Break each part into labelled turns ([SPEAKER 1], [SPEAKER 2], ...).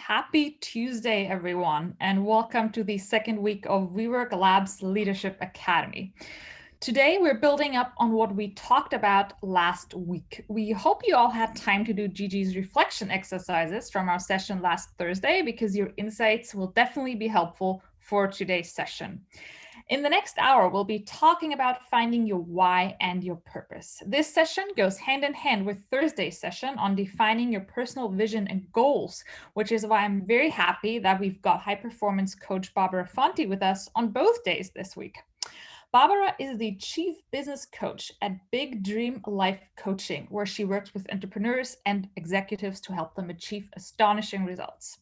[SPEAKER 1] Happy Tuesday, everyone, and welcome to the second week of WeWork Labs Leadership Academy. Today, we're building up on what we talked about last week. We hope you all had time to do Gigi's reflection exercises from our session last Thursday because your insights will definitely be helpful for today's session. In the next hour, we'll be talking about finding your why and your purpose. This session goes hand in hand with Thursday's session on defining your personal vision and goals, which is why I'm very happy that we've got high performance coach Barbara Fonte with us on both days this week. Barbara is the Chief Business Coach at Big Dream Life Coaching, where she works with entrepreneurs and executives to help them achieve astonishing results.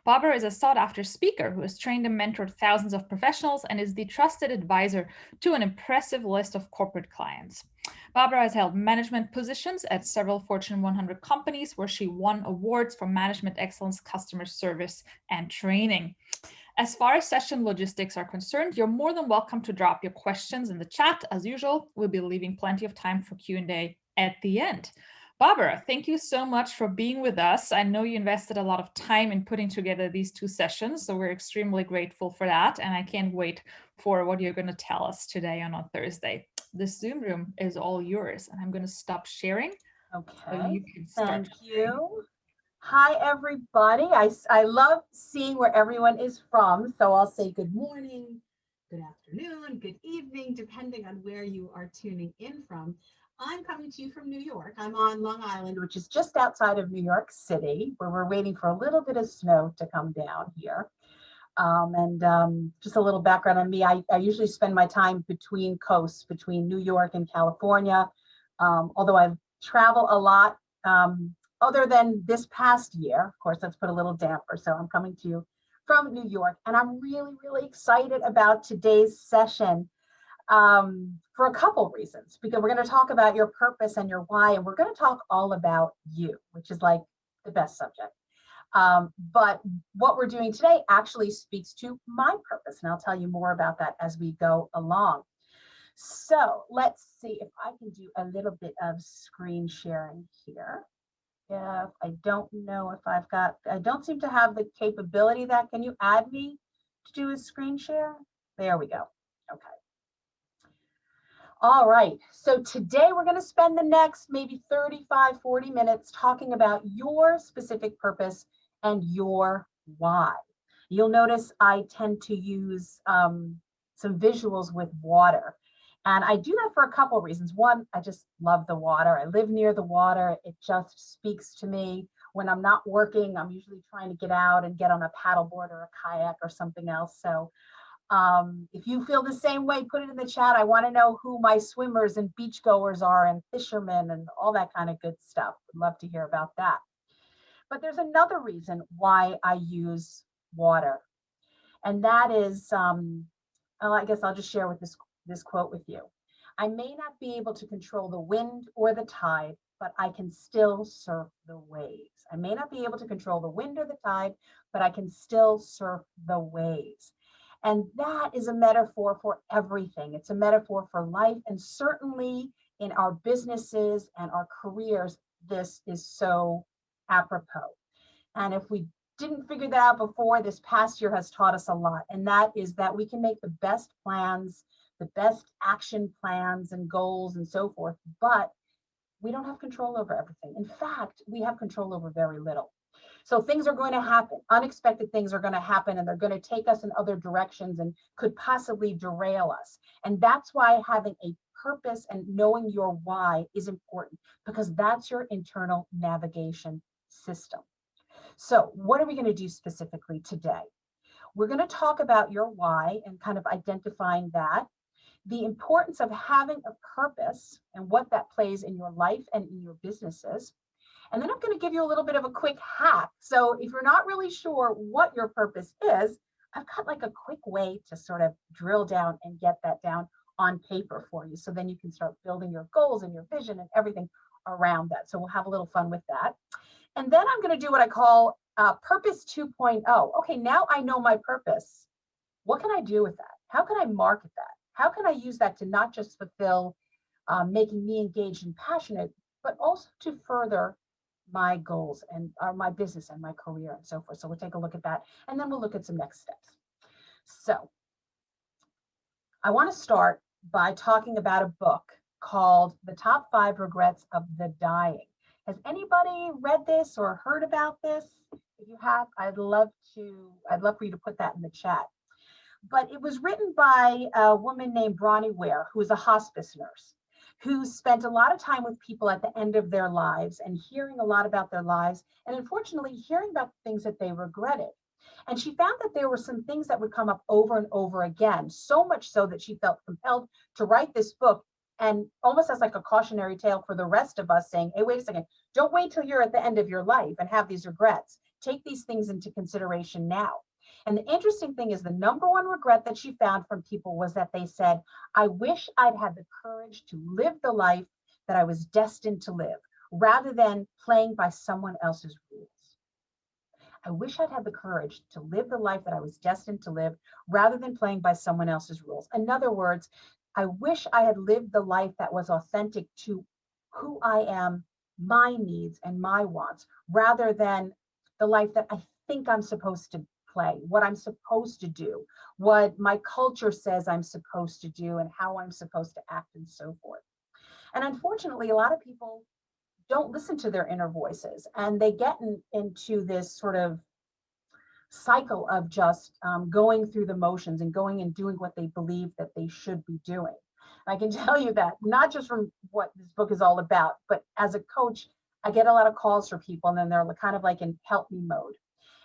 [SPEAKER 1] Barbara is a sought-after speaker who has trained and mentored thousands of professionals and is the trusted advisor to an impressive list of corporate clients. Barbara has held management positions at several Fortune 100 companies where she won awards for management excellence, customer service, and training. As far as session logistics are concerned, you're more than welcome to drop your questions in the chat. As usual, we'll be leaving plenty of time for Q&A at the end. Barbara, thank you so much for being with us. I know you invested a lot of time in putting together these two sessions, so we're extremely grateful for that. And I can't wait for what you're going to tell us today and on Thursday. The Zoom room is all yours, and I'm going to stop sharing.
[SPEAKER 2] Okay,
[SPEAKER 1] so you can start
[SPEAKER 2] thank you. Hi, everybody. I love seeing where everyone is from. So I'll say good morning, good afternoon, good evening, depending on where you are tuning in from. I'm coming to you from New York. I'm on Long Island, which is just outside of New York City, where we're waiting for a little bit of snow to come down here. Just a little background on me. I usually spend my time between coasts, between New York and California, although I travel a lot. Other than this past year, of course, let's put a little damper. So I'm coming to you from New York, and I'm really, really excited about today's session for a couple reasons, because we're going to talk about your purpose and your why, and we're going to talk all about you, which is like the best subject. But what we're doing today actually speaks to my purpose, and I'll tell you more about that as we go along. So let's see if I can do a little bit of screen sharing here. If I don't know if I don't seem to have the capability of that. Can you add me to do a screen share? There we go. Okay. All right. So today we're going to spend the next maybe 35, 40 minutes talking about your specific purpose and your why. You'll notice I tend to use some visuals with water. And I do that for a couple of reasons. One, I just love the water. I live near the water. It just speaks to me. When I'm not working, I'm usually trying to get out and get on a paddleboard or a kayak or something else. So if you feel the same way, put it in the chat. I want to know who my swimmers and beachgoers are and fishermen and all that kind of good stuff. I'd love to hear about that. But there's another reason why I use water. And that is, I guess I'll just share with this quote with you. I may not be able to control the wind or the tide, but I can still surf the waves. I may not be able to control the wind or the tide, but I can still surf the waves. And that is a metaphor for everything. It's a metaphor for life. And certainly in our businesses and our careers, this is so apropos. And if we didn't figure that out before, this past year has taught us a lot. And that is that we can make the best plans, the best action plans and goals and so forth, but we don't have control over everything. In fact, we have control over very little. So things are going to happen. Unexpected things are going to happen, and they're going to take us in other directions and could possibly derail us. And that's why having a purpose and knowing your why is important, because that's your internal navigation system. So what are we going to do specifically today? We're going to talk about your why and kind of identifying that, the importance of having a purpose and what that plays in your life and in your businesses. And then I'm going to give you a little bit of a quick hack. So if you're not really sure what your purpose is, I've got like a quick way to sort of drill down and get that down on paper for you. So then you can start building your goals and your vision and everything around that. So we'll have a little fun with that. And then I'm going to do what I call Purpose 2.0. Okay, now I know my purpose. What can I do with that? How can I market that? How can I use that to not just fulfill making me engaged and passionate, but also to further my goals and my business and my career and so forth. So we'll take a look at that, and then we'll look at some next steps. So I want to start by talking about a book called The Top 5 Regrets of the Dying. Has anybody read this or heard about this? If you have, I'd love for you to put that in the chat. But it was written by a woman named Bronnie Ware, who is a hospice nurse, who spent a lot of time with people at the end of their lives and hearing a lot about their lives, and unfortunately hearing about the things that they regretted. And she found that there were some things that would come up over and over again, so much so that she felt compelled to write this book, and almost as like a cautionary tale for the rest of us, saying, hey, wait a second, don't wait till you're at the end of your life and have these regrets. Take these things into consideration now. And the interesting thing is the number one regret that she found from people was that they said, I wish I'd had the courage to live the life that I was destined to live, rather than playing by someone else's rules. I wish I'd had the courage to live the life that I was destined to live, rather than playing by someone else's rules. In other words, I wish I had lived the life that was authentic to who I am, my needs and my wants, rather than the life that I think I'm supposed to play, what I'm supposed to do, what my culture says I'm supposed to do, and how I'm supposed to act and so forth. And unfortunately, a lot of people don't listen to their inner voices, and they get into this sort of cycle of just going through the motions and going and doing what they believe that they should be doing. I can tell you that not just from what this book is all about, but as a coach, I get a lot of calls from people, and then they're kind of like in help me mode.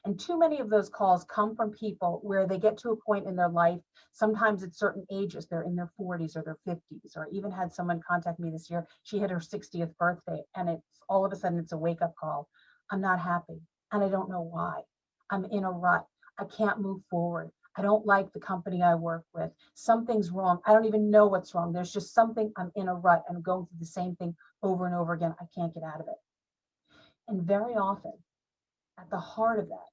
[SPEAKER 2] And too many of those calls come from people where they get to a point in their life, sometimes at certain ages, they're in their 40s or their 50s, or I even had someone contact me this year. She had her 60th birthday, and it's all of a sudden it's a wake-up call. I'm not happy, and I don't know why. I'm in a rut. I can't move forward. I don't like the company I work with. Something's wrong. I don't even know what's wrong. There's just something. I'm in a rut. I'm going through the same thing over and over again. I can't get out of it. And very often, at the heart of that,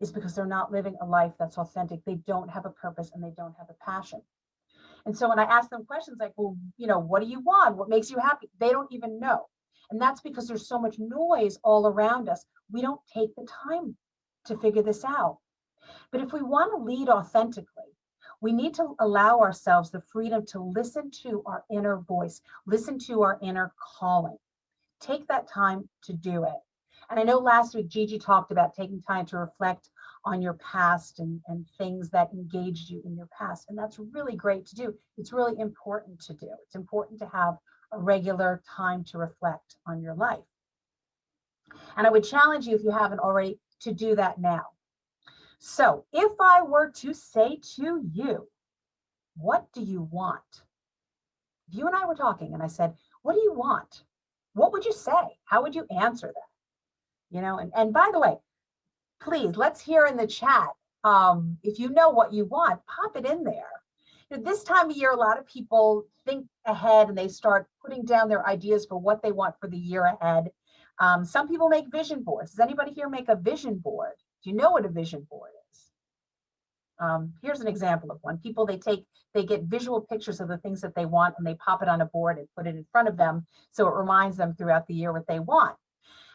[SPEAKER 2] is because they're not living a life that's authentic. They don't have a purpose, and they don't have a passion. And so when I ask them questions like, well, what do you want? What makes you happy? They don't even know. And that's because there's so much noise all around us. We don't take the time to figure this out. But if we want to lead authentically, we need to allow ourselves the freedom to listen to our inner voice, listen to our inner calling. Take that time to do it. And I know last week Gigi talked about taking time to reflect on your past and things that engaged you in your past. And that's really great to do. It's really important to do. It's important to have a regular time to reflect on your life. And I would challenge you, if you haven't already, to do that now. So if I were to say to you, what do you want? If you and I were talking and I said, what do you want? What would you say? How would you answer that? And by the way, please, let's hear in the chat. If you know what you want, pop it in there. This time of year, a lot of people think ahead and they start putting down their ideas for what they want for the year ahead. Some people make vision boards. Does anybody here make a vision board? Do you know what a vision board is? Here's an example of one. People, they get visual pictures of the things that they want, and they pop it on a board and put it in front of them, so it reminds them throughout the year what they want.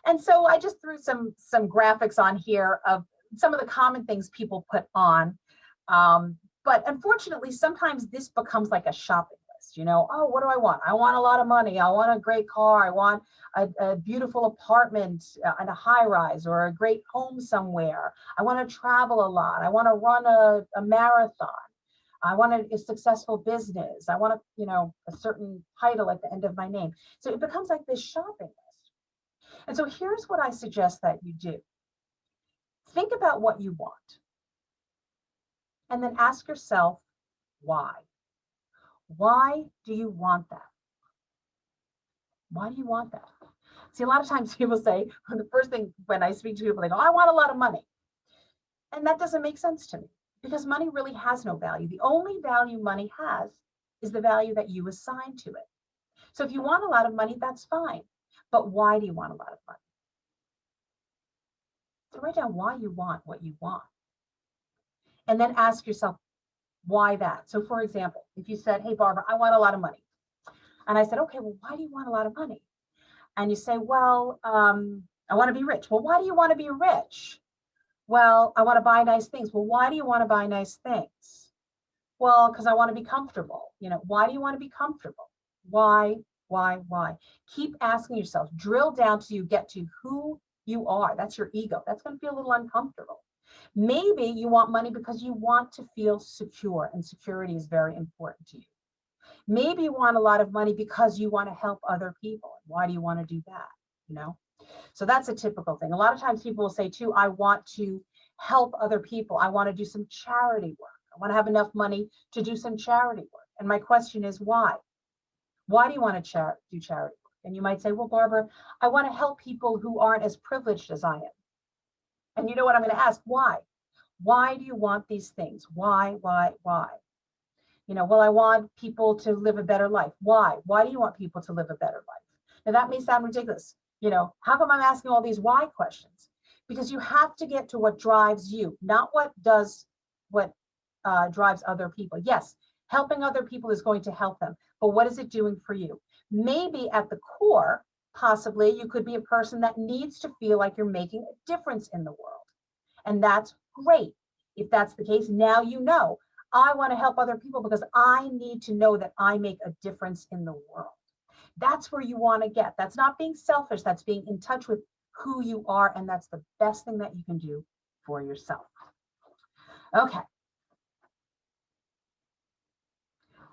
[SPEAKER 2] And so I just threw some graphics on here of some of the common things people put on. But unfortunately, sometimes this becomes like a shopping list. Oh, what do I want? I want a lot of money. I want a great car. I want a beautiful apartment and a high rise, or a great home somewhere. I want to travel a lot. I want to run a marathon. I want a successful business. I want a certain title at the end of my name. So it becomes like this shopping list. And so here's what I suggest that you do. Think about what you want, and then ask yourself, why? Why do you want that? Why do you want that? See, a lot of times people say, the first thing when I speak to people, they go, I want a lot of money. And that doesn't make sense to me, because money really has no value. The only value money has is the value that you assign to it. So if you want a lot of money, that's fine. But why do you want a lot of money? So write down why you want what you want. And then ask yourself, why that? So for example, if you said, hey, Barbara, I want a lot of money. And I said, okay, well, why do you want a lot of money? And you say, well, I want to be rich. Well, why do you want to be rich? Well, I want to buy nice things. Well, why do you want to buy nice things? Well, because I want to be comfortable. Why do you want to be comfortable? Why? Why? Keep asking yourself, drill down till you get to who you are. That's your ego. That's going to feel a little uncomfortable. Maybe you want money because you want to feel secure, and security is very important to you. Maybe you want a lot of money because you want to help other people. Why do you want to do that? So that's a typical thing. A lot of times people will say too, I want to help other people. I want to do some charity work. I want to have enough money to do some charity work. And my question is, why? Why do you want to do charity work? And you might say, well, Barbara, I want to help people who aren't as privileged as I am. And you know what I'm going to ask? Why? Why do you want these things? Why? Well, I want people to live a better life. Why? Why do you want people to live a better life? Now that may sound ridiculous. How come I'm asking all these why questions? Because you have to get to what drives you, not what drives other people. Yes, helping other people is going to help them, but what is it doing for you? Maybe at the core, possibly you could be a person that needs to feel like you're making a difference in the world. And that's great. If that's the case, now you know, I want to help other people because I need to know that I make a difference in the world. That's where you want to get. That's not being selfish. That's being in touch with who you are. And that's the best thing that you can do for yourself. Okay.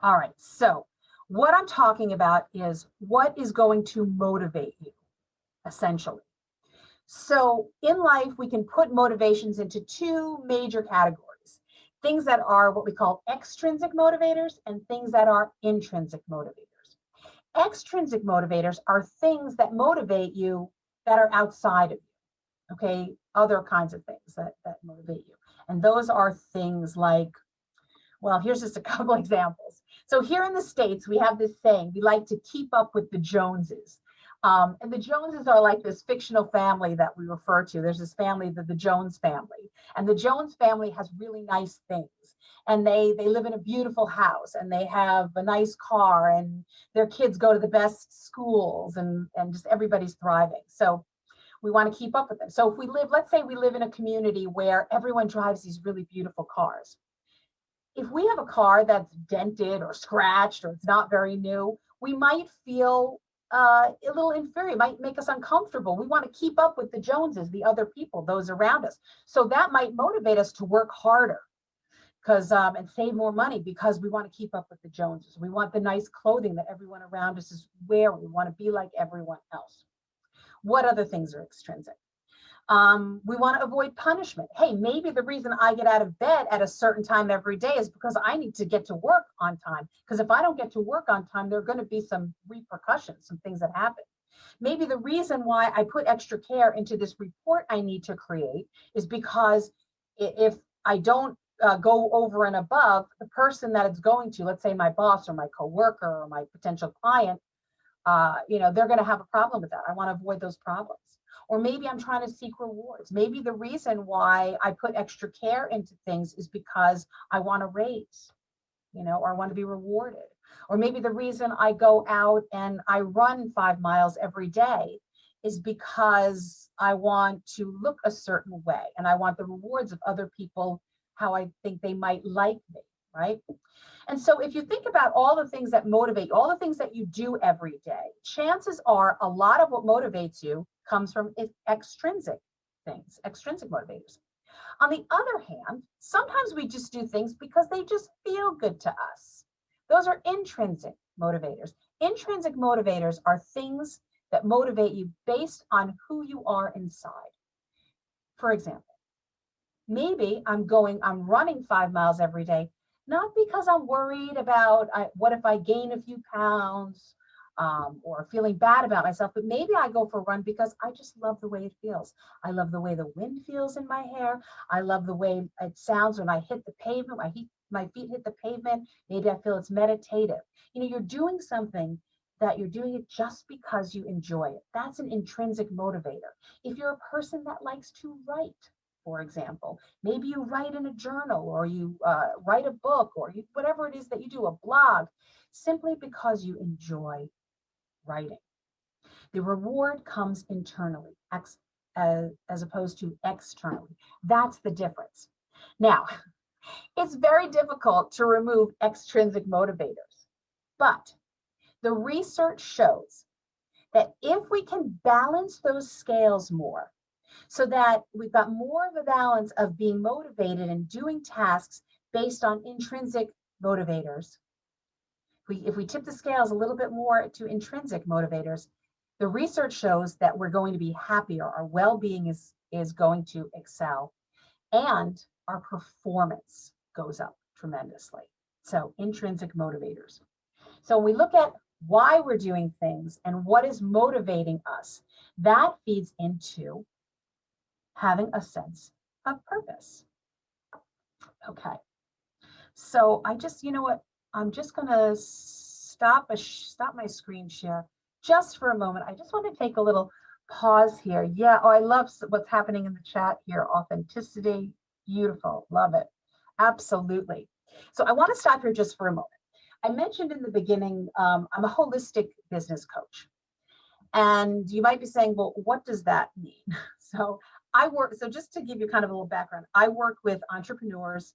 [SPEAKER 2] All right. So what I'm talking about is what is going to motivate you, essentially. So in life, we can put motivations into two major categories. Things that are what we call extrinsic motivators and things that are intrinsic motivators. Extrinsic motivators are things that motivate you that are outside of you, okay? Other kinds of things that motivate you. And those are things like, well, here's just a couple examples. So here in the States, we have this saying, we like to keep up with the Joneses. And the Joneses are like this fictional family that we refer to. There's this family, the Jones family. And the Jones family has really nice things. And they live in a beautiful house and they have a nice car and their kids go to the best schools and just everybody's thriving. So we want to keep up with them. So if we live, let's say we live in a community where everyone drives these really beautiful cars. If we have a car that's dented or scratched or it's not very new, we might feel a little inferior. It might make us uncomfortable. We want to keep up with the Joneses, the other people, those around us. So that might motivate us to work harder and save more money because we want to keep up with the Joneses. We want the nice clothing that everyone around us is wearing. We want to be like everyone else. What other things are extrinsic? We want to avoid punishment. Hey, maybe the reason I get out of bed at a certain time every day is because I need to get to work on time. Because if I don't get to work on time, there are going to be some repercussions, some things that happen. Maybe the reason why I put extra care into this report I need to create is because if I don't go over and above, the person that it's going to, let's say my boss or my coworker or my potential client, they're going to have a problem with that. I want to avoid those problems. Or maybe I'm trying to seek rewards. Maybe the reason why I put extra care into things is because I want to raise, or I want to be rewarded. Or maybe the reason I go out and I run 5 miles every day is because I want to look a certain way and I want the rewards of other people, how I think they might like me, right? And so if you think about all the things that motivate you, all the things that you do every day, chances are a lot of what motivates you comes from extrinsic things, extrinsic motivators. On the other hand, sometimes we just do things because they just feel good to us. Those are intrinsic motivators. Intrinsic motivators are things that motivate you based on who you are inside. For example, maybe I'm running 5 miles every day, not because I'm worried about what if I gain a few pounds or feeling bad about myself, but maybe I go for a run because I just love the way it feels. I love the way the wind feels in my hair. I love the way it sounds when I hit the pavement, my feet hit the pavement. Maybe I feel it's meditative. You're doing something that you're doing it just because you enjoy it. That's an intrinsic motivator. If you're a person that likes to write, for example, maybe you write in a journal or you write a book or whatever it is that you do, a blog, simply because you enjoy writing. The reward comes internally, as opposed to externally. That's the difference. Now, it's very difficult to remove extrinsic motivators, but the research shows that if we can balance those scales more, so that we've got more of a balance of being motivated and doing tasks based on intrinsic motivators. If we tip the scales a little bit more to intrinsic motivators, the research shows that we're going to be happier, our well-being is going to excel, and our performance goes up tremendously. So intrinsic motivators. So when we look at why we're doing things and what is motivating us, that feeds into having a sense of purpose. Okay, so I just, you know what, I'm just gonna stop my screen share just for a moment. I just want to take a little pause here. Yeah, oh, I love what's happening in the chat here. Authenticity, beautiful, love it. Absolutely. So I want to stop here just for a moment. I mentioned in the beginning, I'm a holistic business coach. And you might be saying, well, what does that mean? So just to give you kind of a little background, I work with entrepreneurs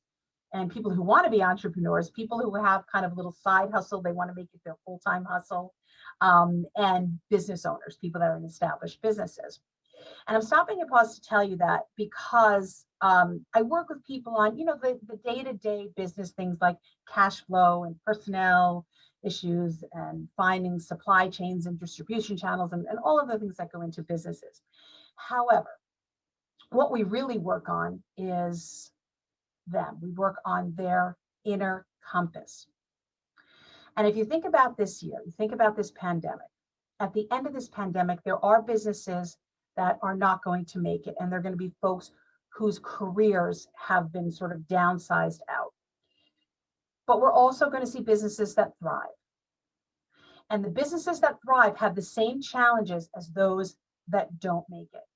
[SPEAKER 2] and people who want to be entrepreneurs, people who have kind of a little side hustle, they want to make it their full-time hustle, and business owners, people that are in established businesses. And I'm stopping and pause to tell you that because I work with people on, the day-to-day business things like cash flow and personnel issues and finding supply chains and distribution channels and all of the things that go into businesses. However, what we really work on is them. We work on their inner compass. And if you think about this year, you think about this pandemic, at the end of this pandemic, there are businesses that are not going to make it. And they're going to be folks whose careers have been sort of downsized out. But we're also going to see businesses that thrive. And the businesses that thrive have the same challenges as those that don't make it.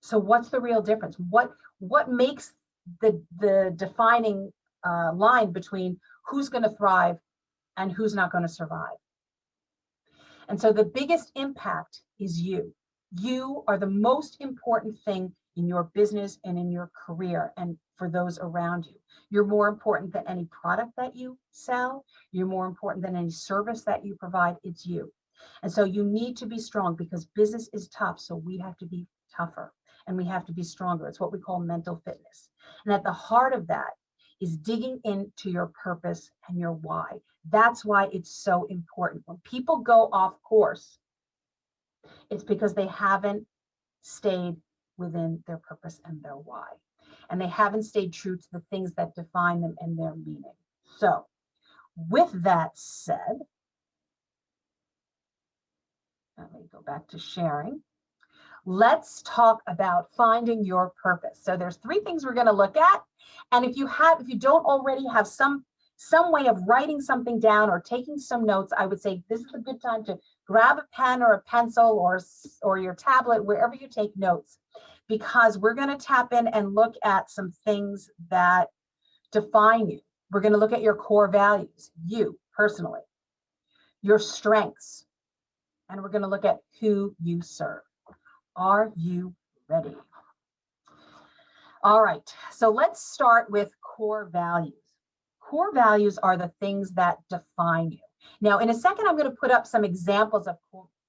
[SPEAKER 2] So what's the real difference? What makes the defining line between who's going to thrive and who's not going to survive? And so the biggest impact is you. You are the most important thing in your business and in your career and for those around you. You're more important than any product that you sell. You're more important than any service that you provide. It's you. And so you need to be strong because business is tough. So we have to be tougher and we have to be stronger. It's what we call mental fitness. And at the heart of that is digging into your purpose and your why. That's why it's so important. When people go off course, it's because they haven't stayed within their purpose and their why. And they haven't stayed true to the things that define them and their meaning. So with that said, let me go back to sharing. Let's talk about finding your purpose. So there's 3 things we're going to look at. And if you don't already have some way of writing something down or taking some notes, I would say this is a good time to grab a pen or a pencil or your tablet, wherever you take notes, because we're going to tap in and look at some things that define you. We're going to look at your core values, you personally, your strengths, and we're going to look at who you serve. Are you ready? All right, so let's start with core values. Core values are the things that define you. Now, in a second, I'm going to put up some examples of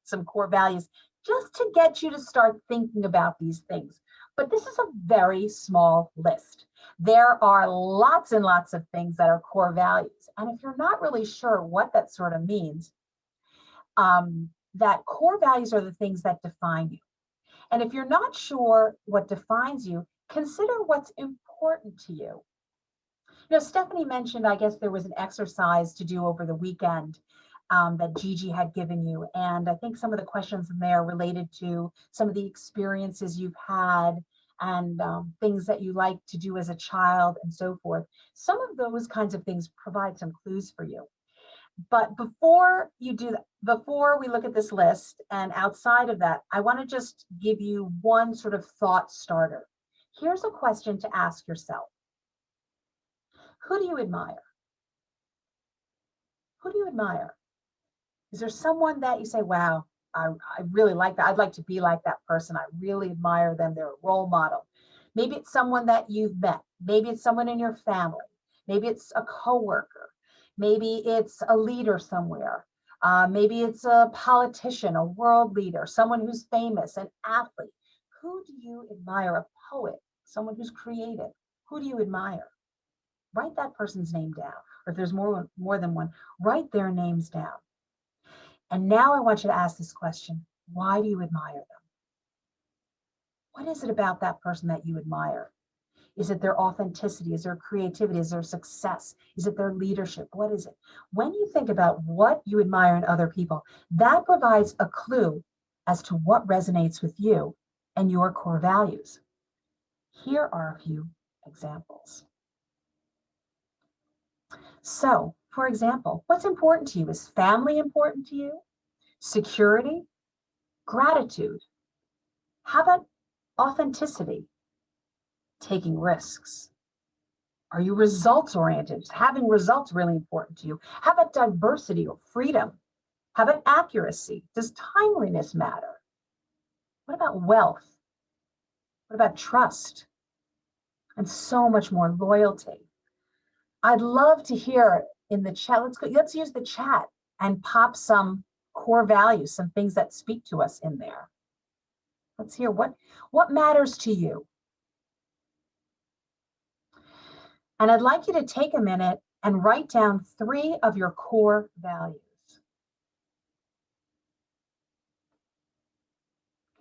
[SPEAKER 2] some core values just to get you to start thinking about these things. But this is a very small list. There are lots and lots of things that are core values. And if you're not really sure what that sort of means, that core values are the things that define you. And if you're not sure what defines you, consider what's important to you. Stephanie mentioned, I guess there was an exercise to do over the weekend that Gigi had given you. And I think some of the questions in there related to some of the experiences you've had and things that you like to do as a child and so forth. Some of those kinds of things provide some clues for you. But before you do that, before we look at this list and outside of that, I want to just give you one sort of thought starter. Here's a question to ask yourself. Who do you admire? Who do you admire? Is there someone that you say, wow, I really like that. I'd like to be like that person. I really admire them. They're a role model. Maybe it's someone that you've met. Maybe it's someone in your family. Maybe it's a coworker. Maybe it's a leader somewhere. Maybe it's a politician, a world leader, someone who's famous, an athlete. Who do you admire? A poet, someone who's creative. Who do you admire? Write that person's name down. Or if there's more than one, write their names down. And now I want you to ask this question. Why do you admire them? What is it about that person that you admire? Is it their authenticity? Is their creativity? Is their success? Is it their leadership? What is it? When you think about what you admire in other people, that provides a clue as to what resonates with you and your core values. Here are a few examples. So, for example, what's important to you? Is family important to you? Security? Gratitude? How about authenticity? Taking risks? Are you results oriented? Is having results really important to you? How about diversity or freedom? How about accuracy? Does timeliness matter? What about wealth? What about trust? And so much more, loyalty. I'd love to hear in the chat. Let's use the chat and pop some core values, some things that speak to us in there. Let's hear what matters to you. And I'd like you to take a minute and write down 3 of your core values.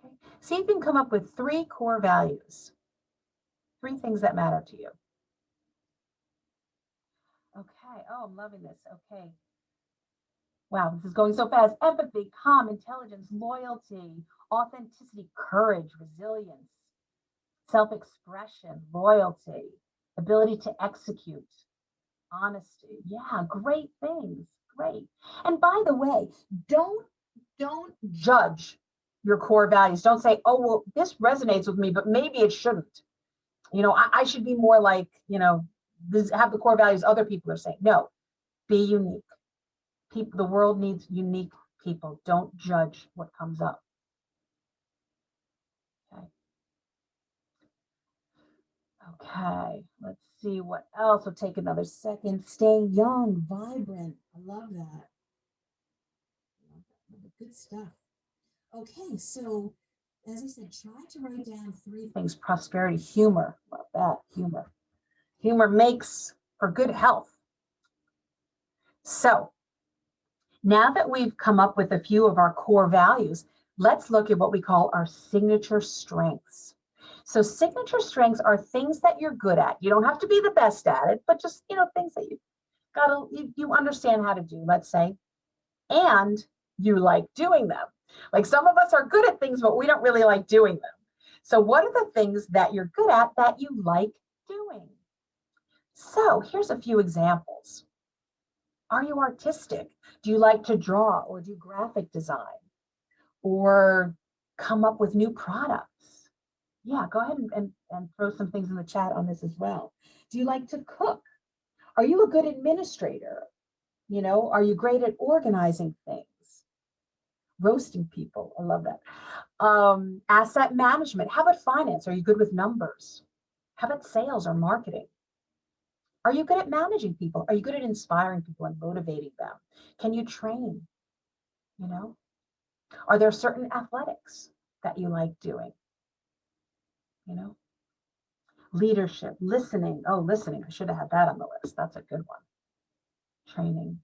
[SPEAKER 2] Okay. See if you can come up with 3 core values, 3 things that matter to you. Okay, oh, I'm loving this. Okay. Wow, this is going so fast. Empathy, calm, intelligence, loyalty, authenticity, courage, resilience, self-expression, loyalty, ability to execute, honesty. Yeah, great things. Great. And by the way, don't judge your core values. Don't say, oh, well, this resonates with me, but maybe it shouldn't. You know, I should be more like, you know, have the core values other people are saying. No, be unique. The world needs unique people. Don't judge what comes up. Okay. Okay, let's see what else. We'll take another second. Staying young, vibrant. I love that. Good stuff. Okay, so as I said, try to write down 3 things. Prosperity, humor. Love that, humor. Humor makes for good health. So now that we've come up with a few of our core values, let's look at what we call our signature strengths. So signature strengths are things that you're good at. You don't have to be the best at it, but just, you know, things that you understand how to do, let's say, and you like doing them. Like some of us are good at things, but we don't really like doing them. So what are the things that you're good at that you like doing? So here's a few examples. Are you artistic? Do you like to draw or do graphic design or come up with new products? Yeah, go ahead and throw some things in the chat on this as well. Do you like to cook? Are you a good administrator? You know, are you great at organizing things? Roasting people, I love that. Asset management, how about finance? Are you good with numbers? How about sales or marketing? Are you good at managing people? Are you good at inspiring people and motivating them? Can you train? You know, are there certain athletics that you like doing? You know, leadership, listening. Oh, listening. I should have had that on the list. That's a good one. Training.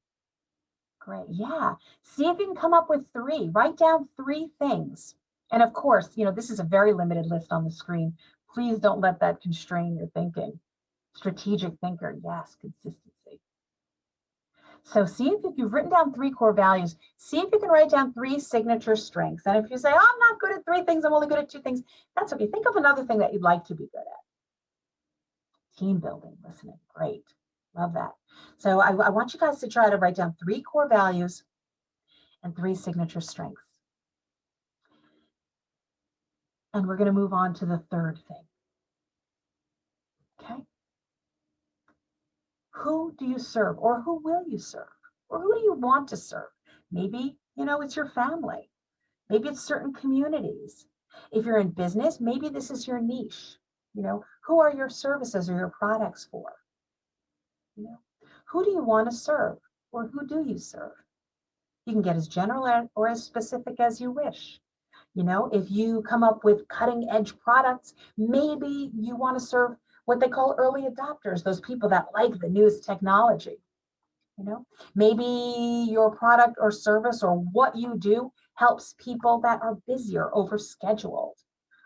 [SPEAKER 2] Great. Yeah. See if you can come up with 3. Write down 3 things. And of course, you know, this is a very limited list on the screen. Please don't let that constrain your thinking. Strategic thinker. Yes. Consistency. So see if you've written down 3 core values, see if you can write down 3 signature strengths. And if you say, oh, I'm not good at 3 things, I'm only good at 2 things, that's okay. Think of another thing that you'd like to be good at. Team building, listening, great. Love that. So I want you guys to try to write down 3 core values and 3 signature strengths. And we're going to move on to the third thing. Okay. Who do you serve, or who will you serve, or who do you want to serve? Maybe, you know, it's your family. Maybe it's certain communities. If you're in business, maybe this is your niche. Who are your services or your products for? Who do you want to serve, or who do you serve? You can get as general or as specific as you wish. If you come up with cutting edge products, maybe you want to serve what they call early adopters, those people that like the newest technology. Maybe your product or service or what you do helps people that are busy or overscheduled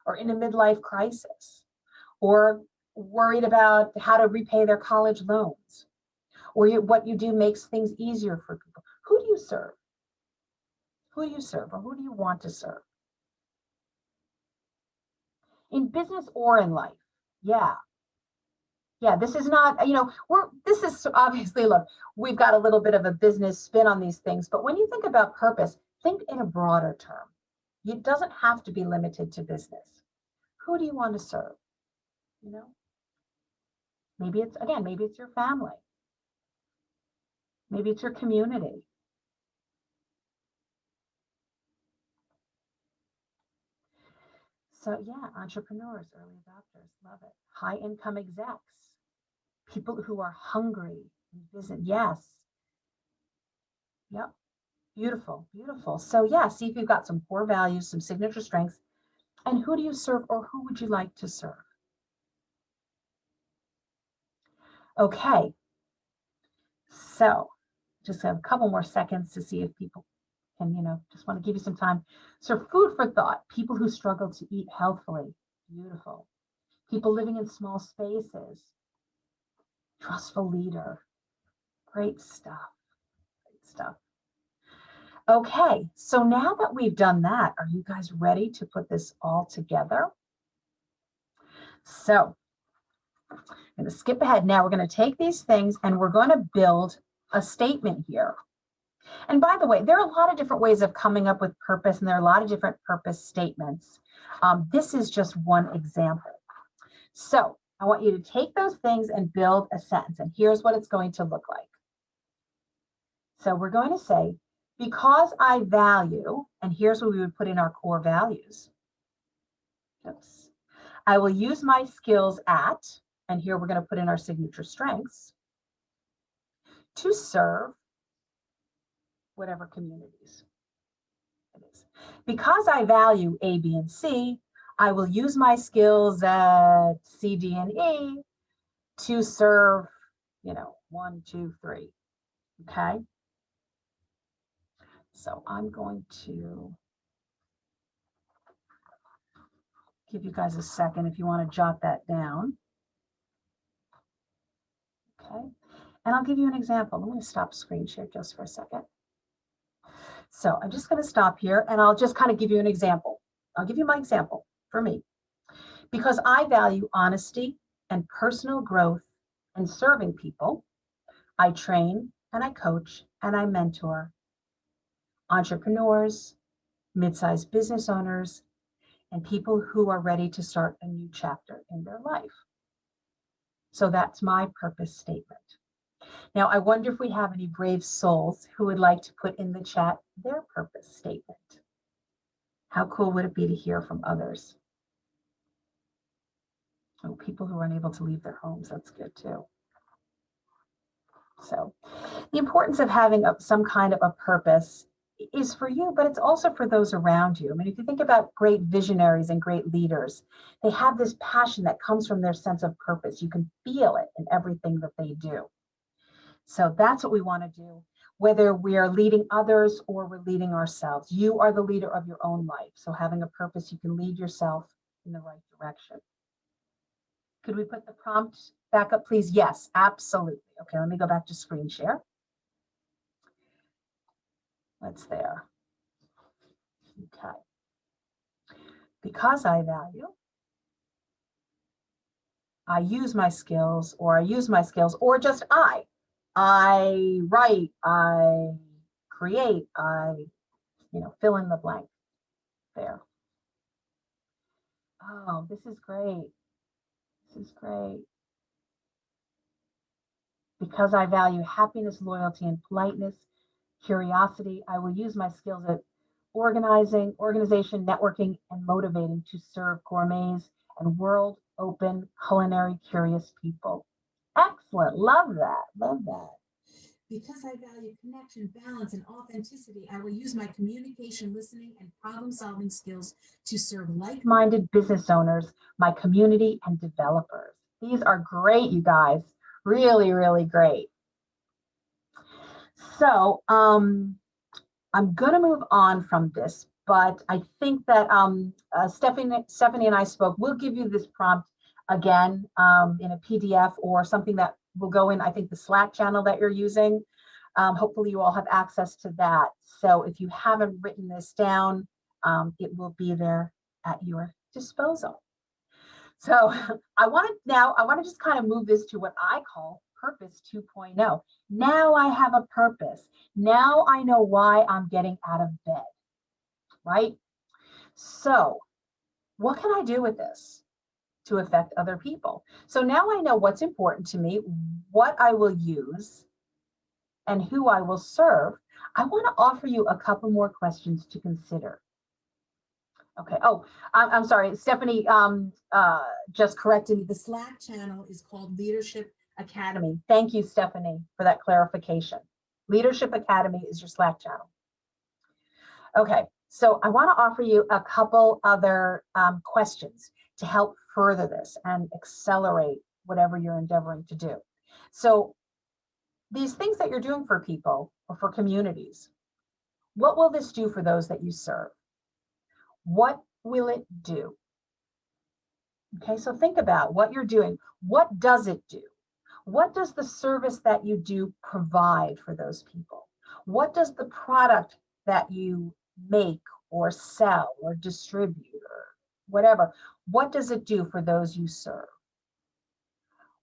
[SPEAKER 2] or in a midlife crisis or worried about how to repay their college loans, or what you do makes things easier for people. Who do you serve? Who do you serve, or who do you want to serve? In business or in life? Yeah, this is not, this is obviously, look, we've got a little bit of a business spin on these things, but when you think about purpose, think in a broader term. It doesn't have to be limited to business. Who do you want to serve? Maybe it's your family. Maybe it's your community. So yeah, entrepreneurs, early adopters, love it. High income execs, people who are hungry and visit. Yes. Yep. Beautiful, beautiful. So yeah, see if you've got some core values, some signature strengths, and who do you serve, or who would you like to serve? Okay. So just have a couple more seconds to see if people can, just want to give you some time. So food for thought, people who struggle to eat healthfully. Beautiful. People living in small spaces. Trustful leader. Great stuff. Great stuff. Okay, so now that we've done that, are you guys ready to put this all together? So I'm going to skip ahead. Now we're going to take these things and we're going to build a statement here. And by the way, there are a lot of different ways of coming up with purpose, and there are a lot of different purpose statements. This is just one example. So I want you to take those things and build a sentence, and here's what it's going to look like. So we're going to say, because I value, and here's what we would put in our core values. Oops. I will use my skills at, and here we're going to put in our signature strengths, to serve whatever communities it is. Because I value A, B, and C, I will use my skills at C, D, and E to serve, 1, 2, 3. Okay. So I'm going to give you guys a second if you want to jot that down. Okay. And I'll give you an example. I'm going to stop screen share just for a second. So I'm just going to stop here and I'll just kind of give you an example. I'll give you my example for me. Because I value honesty and personal growth and serving people, I train and I coach and I mentor entrepreneurs, mid-sized business owners, and people who are ready to start a new chapter in their life. So that's my purpose statement. Now, I wonder if we have any brave souls who would like to put in the chat their purpose statement. How cool would it be to hear from others? Oh, people who are unable to leave their homes, that's good too. So the importance of having some kind of a purpose is for you, but it's also for those around you. I mean, if you think about great visionaries and great leaders, they have this passion that comes from their sense of purpose. You can feel it in everything that they do. So that's what we want to do, whether we are leading others or we're leading ourselves. You are the leader of your own life. So having a purpose, you can lead yourself in the right direction. Could we put the prompt back up, please? Yes, absolutely. Okay, let me go back to screen share. What's there? Okay. Because I value, I use my skills, or just I write, I create, I, fill in the blank there. Oh, this is great. This is great. Because I value happiness, loyalty, and politeness, curiosity, I will use my skills at organization, networking, and motivating to serve gourmets and world open, culinary curious people. Excellent. Love that. Love that. Because I value connection, balance, and authenticity, I will use my communication, listening, and problem-solving skills to serve like-minded business owners, my community, and developers. These are great, you guys. Really, really great. So I'm going to move on from this, but I think that Stephanie and I spoke. We'll give you this prompt again in a PDF or something that will go in, I think, the Slack channel that you're using. Hopefully you all have access to that. So if you haven't written this down, it will be there at your disposal. So I want to just kind of move this to what I call Purpose 2.0. Now I have a purpose. Now I know why I'm getting out of bed, right? So what can I do with this to affect other people? So now I know what's important to me, what I will use, and who I will serve. I want to offer you a couple more questions to consider. Okay. Oh, I'm sorry. Stephanie just corrected me. The Slack channel is called Leadership Academy. Thank you, Stephanie, for that clarification. Leadership Academy is your Slack channel. Okay. So I want to offer you a couple other questions to help further this and accelerate whatever you're endeavoring to do. So these things that you're doing for people or for communities, what will this do for those that you serve? What will it do? Okay, so think about what you're doing. What does it do? What does the service that you do provide for those people? What does the product that you make or sell or distribute or whatever, what does it do for those you serve?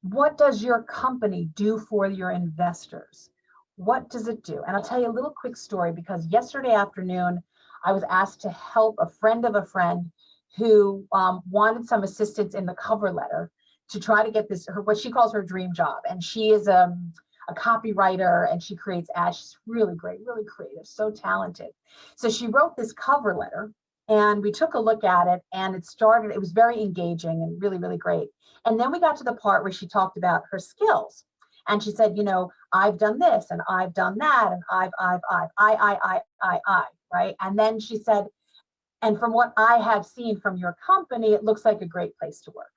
[SPEAKER 2] What does your company do for your investors? What does it do? And I'll tell you a little quick story, because yesterday afternoon, I was asked to help a friend of a friend who wanted some assistance in the cover letter to try to get this, what she calls her dream job. And she is a copywriter, and she creates ads. She's really great, really creative, so talented. So she wrote this cover letter, and we took a look at it, and it was very engaging and really, really great. And then we got to the part where she talked about her skills. And she said, you know, I've done this and I've done that, and I, right? And then she said, and from what I have seen from your company, it looks like a great place to work.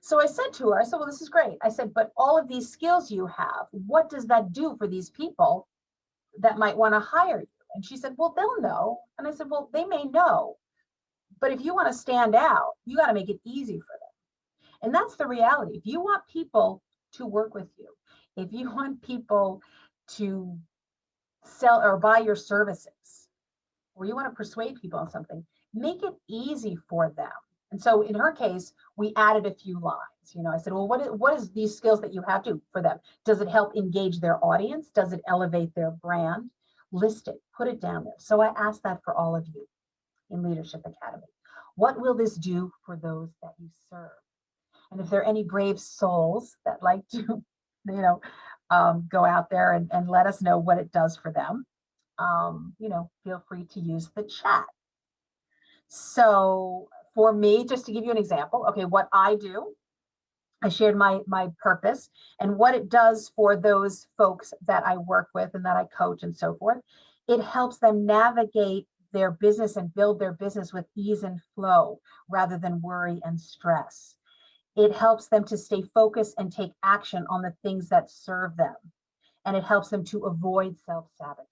[SPEAKER 2] So I said to her, I said, well, this is great. I said, but all of these skills you have, what does that do for these people that might want to hire you? And she said, well, they'll know. And I said, well, they may know, but if you want to stand out, you got to make it easy for them. And that's the reality. If you want people to work with you, if you want people to sell or buy your services, or you want to persuade people on something, make it easy for them. And so in her case, we added a few lines. You know, I said, well, what is these skills that you have to for them? Does it help engage their audience? Does it elevate their brand? List it, put it down there. So I asked that for all of you in Leadership Academy. What will this do for those that you serve? And if there are any brave souls that like to, you know, go out there and let us know what it does for them, you know, feel free to use the chat. So for me, just to give you an example, okay, what I do, I shared my purpose and what it does for those folks that I work with and that I coach and so forth. It helps them navigate their business and build their business with ease and flow rather than worry and stress. It helps them to stay focused and take action on the things that serve them. And it helps them to avoid self-sabotage.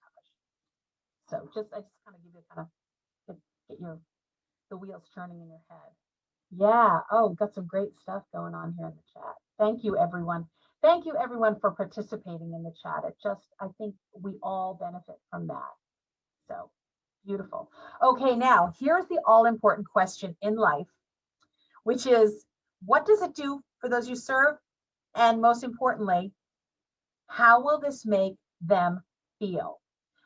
[SPEAKER 2] So I just kind of give you kind of get the wheels turning in your head. Yeah. Oh, got some great stuff going on here in the chat. Thank you, everyone. Thank you, everyone, for participating in the chat. I think we all benefit from that. So beautiful. Okay, now here's the all-important question in life, which is, what does it do for those you serve? And most importantly, how will this make them feel?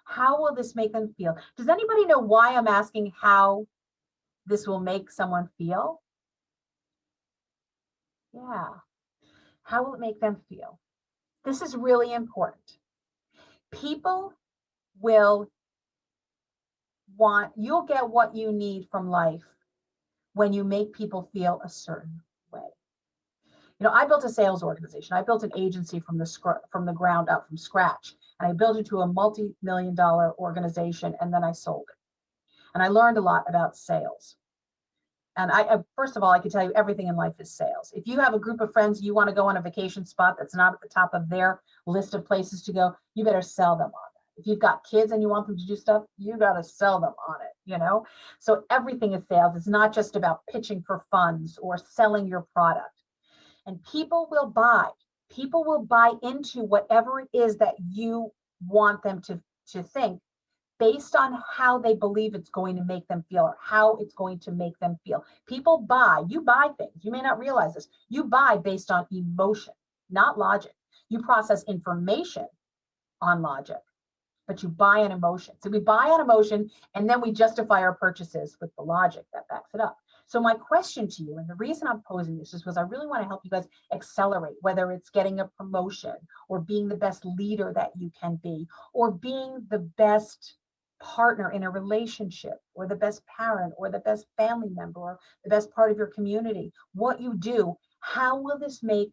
[SPEAKER 2] How will this make them feel? Does anybody know why I'm asking how this will make someone feel? Yeah. How will it make them feel? This is really important. People will you'll get what you need from life when you make people feel a certain way. You know, I built a sales organization. I built an agency from the ground up, from scratch, and I built it to a multi-million-dollar organization, and then I sold it. And I learned a lot about sales. And first of all, I can tell you everything in life is sales. If you have a group of friends, you want to go on a vacation spot that's not at the top of their list of places to go, you better sell them on that. If you've got kids and you want them to do stuff, you got to sell them on it, you know? So everything is sales. It's not just about pitching for funds or selling your product. And people will buy. People will buy into whatever it is that you want them to think, based on how they believe it's going to make them feel, or how it's going to make them feel. People buy, you buy things. You may not realize this. You buy based on emotion, not logic. You process information on logic, but you buy on emotion. So we buy on emotion, and then we justify our purchases with the logic that backs it up. So my question to you, and the reason I'm posing this is because I really want to help you guys accelerate, whether it's getting a promotion or being the best leader that you can be, or being the best partner in a relationship, or the best parent, or the best family member, or the best part of your community. What you do, how will this make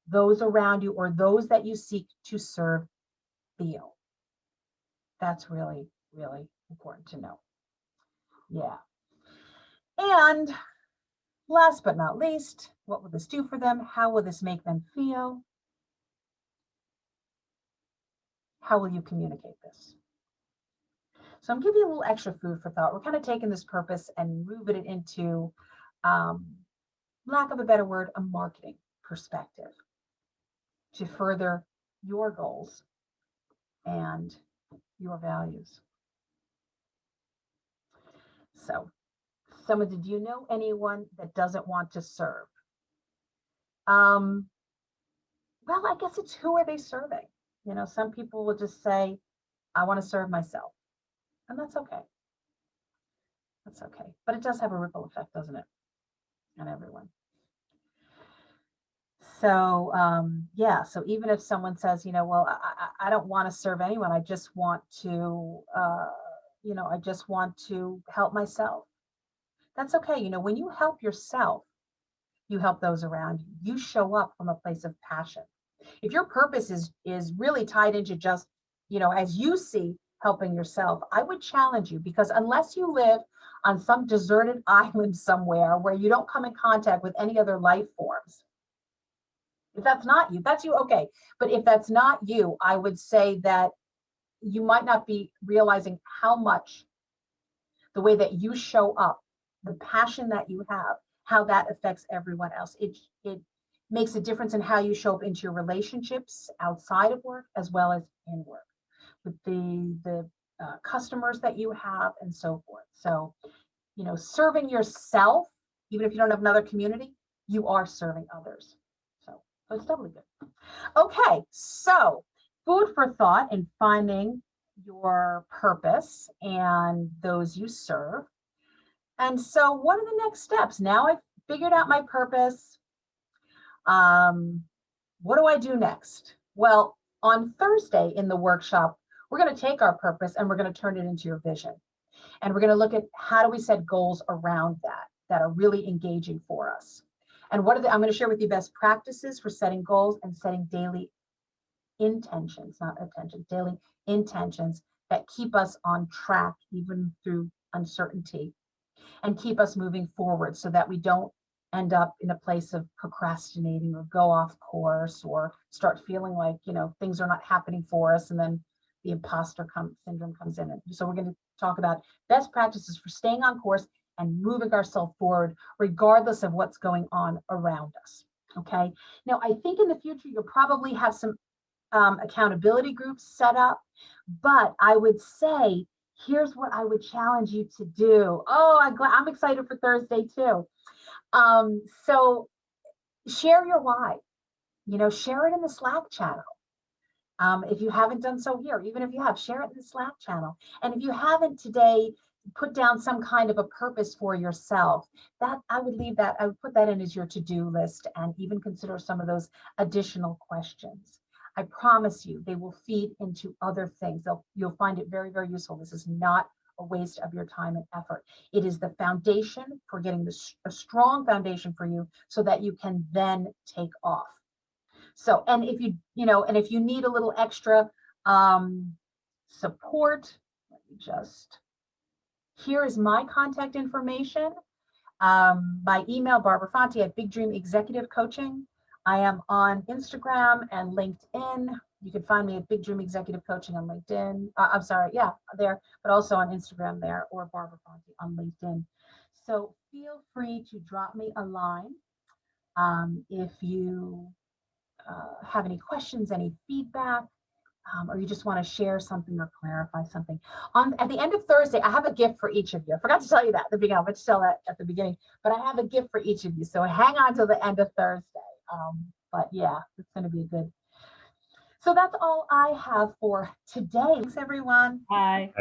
[SPEAKER 2] those around you or those that you seek to serve feel? That's really, really important to know. Yeah. And last but not least, what will this do for them? How will this make them feel? How will you communicate this? So I'm giving you a little extra food for thought. We're kind of taking this purpose and moving it into, lack of a better word, a marketing perspective to further your goals and your values. So, someone, did you know anyone that doesn't want to serve? Well, I guess it's, who are they serving? You know, some people will just say, I want to serve myself. And that's okay. That's okay. But it does have a ripple effect, doesn't it? On everyone. So, yeah, so even if someone says, you know, well, I don't want to serve anyone. I just want to, you know, I just want to help myself. That's okay. You know, when you help yourself, you help those around you. You show up from a place of passion. If your purpose is really tied into just, you know, as you see, helping yourself, I would challenge you, because unless you live on some deserted island somewhere where you don't come in contact with any other life forms, if that's not you, that's you, okay. But if that's not you, I would say that you might not be realizing how much the way that you show up, the passion that you have, how that affects everyone else. It makes a difference in how you show up into your relationships outside of work as well as in work, with the customers that you have and so forth. So, you know, serving yourself, even if you don't have another community, you are serving others. So it's doubly good. Okay, so food for thought in finding your purpose and those you serve. And so what are the next steps? Now I've figured out my purpose. What do I do next? Well, on Thursday in the workshop, we're going to take our purpose and we're going to turn it into your vision. And we're going to look at how do we set goals around that are really engaging for us. And what are I'm going to share with you best practices for setting goals and setting daily intentions, not attention, daily intentions that keep us on track even through uncertainty, and keep us moving forward so that we don't end up in a place of procrastinating or go off course or start feeling like, you know, things are not happening for us, and then the imposter syndrome comes in. And so we're going to talk about best practices for staying on course and moving ourselves forward regardless of what's going on around us. Okay. Now, I think in the future, you'll probably have some accountability groups set up, but I would say, here's what I would challenge you to do. Oh, I'm excited for Thursday too. So share your why, you know, share it in the Slack channel. If you haven't done so here, even if you have, share it in the Slack channel. And if you haven't today, put down some kind of a purpose for yourself, that I would put that in as your to-do list, and even consider some of those additional questions. I promise you, they will feed into other things. You'll find it very, very useful. This is not a waste of your time and effort. It is the foundation for getting a strong foundation for you so that you can then take off. So, and if if you need a little extra support, let me just, here is my contact information. My email, Barbara Fonte at Big Dream Executive Coaching. I am on Instagram and LinkedIn. You can find me at Big Dream Executive Coaching on LinkedIn. I'm sorry, yeah, there, but also on Instagram there, or Barbara Fonte on LinkedIn. So feel free to drop me a line if you have any questions, any feedback, or you just want to share something or clarify something. At the end of Thursday, I have a gift for each of you. I forgot to tell you that at the beginning. I meant to tell that at the beginning, but I have a gift for each of you. So hang on till the end of Thursday. But yeah, it's going to be good. So that's all I have for today. Thanks, everyone.
[SPEAKER 1] Bye.